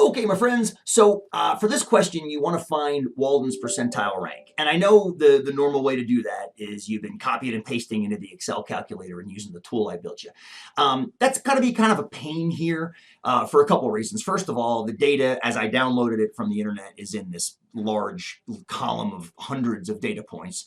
Okay, my friends, so for this question, you want to find Walden's percentile rank. And I know the normal way to do that is you've been copying and pasting into the Excel calculator and using the tool I built you. That's going to be kind of a pain here for a couple of reasons. First of all, the data, as I downloaded it from the internet, is in this large column of hundreds of data points,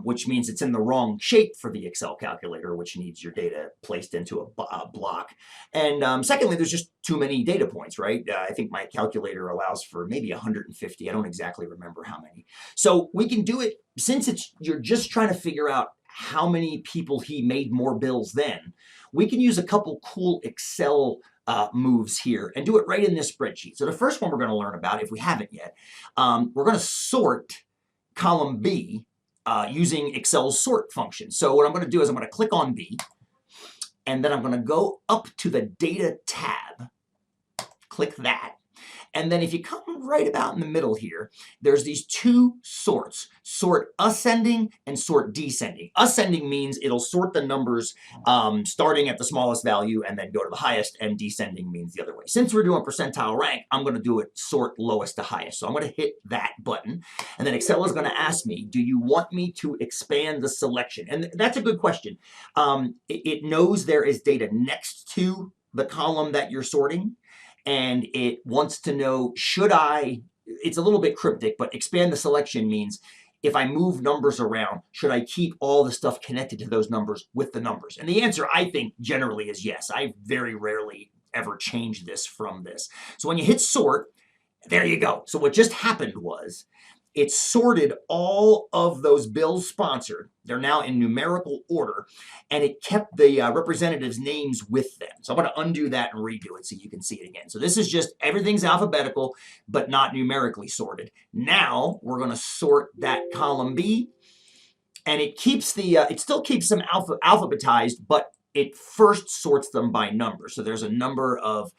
which means it's in the wrong shape for the Excel calculator, which needs your data placed into a block. And secondly, there's just too many data points, right? I think my calculator allows for maybe 150. I don't exactly remember how many. So we can do it, since you're just trying to figure out how many people he made more bills than, we can use a couple cool Excel moves here and do it right in this spreadsheet. So the first one we're going to learn about, if we haven't yet, we're going to sort column B using Excel's sort function. So what I'm going to do is I'm going to click on B, and then I'm going to go up to the Data tab, click that. And then if you come right about in the middle here, there's these two sorts, sort ascending and sort descending. Ascending means it'll sort the numbers starting at the smallest value and then go to the highest, and descending means the other way. Since we're doing percentile rank, I'm going to do it sort lowest to highest. So I'm going to hit that button, and then Excel is going to ask me, do you want me to expand the selection? And that's a good question. It knows there is data next to the column that you're sorting, and it wants to know, should I, it's a little bit cryptic, but expand the selection means if I move numbers around, should I keep all the stuff connected to those numbers with the numbers? And the answer, I think, generally is yes. I very rarely ever change this from this. So when you hit sort, there you go. So what just happened was it sorted all of those bills sponsored. They're now in numerical order, and it kept the representatives' names with them. So I'm going to undo that and redo it so you can see it again. So this is just, everything's alphabetical, but not numerically sorted. Now we're going to sort that column B, and it keeps the, it still keeps them alphabetized, but it first sorts them by number. So there's a number of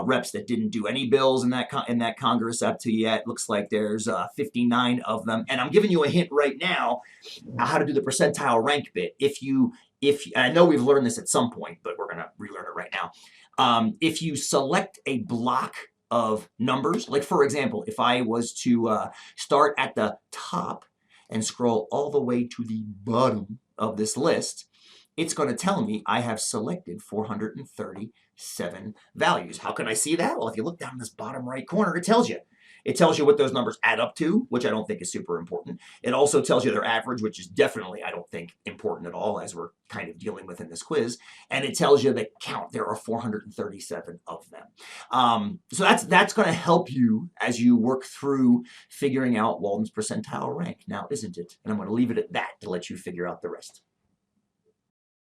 reps that didn't do any bills in that Congress up to yet. Looks like there's 59 of them. And I'm giving you a hint right now how to do the percentile rank bit. If I know we've learned this at some point, but we're going to relearn it right now. If you select a block of numbers, like for example, if I was to start at the top and scroll all the way to the bottom of this list, it's going to tell me I have selected 437 values. How can I see that? Well, if you look down in this bottom right corner, it tells you. It tells you what those numbers add up to, which I don't think is super important. It also tells you their average, which is definitely, I don't think, important at all, as we're kind of dealing with in this quiz. And it tells you the count. There are 437 of them. So that's going to help you as you work through figuring out Walden's percentile rank. Now, isn't it? And I'm going to leave it at that to let you figure out the rest.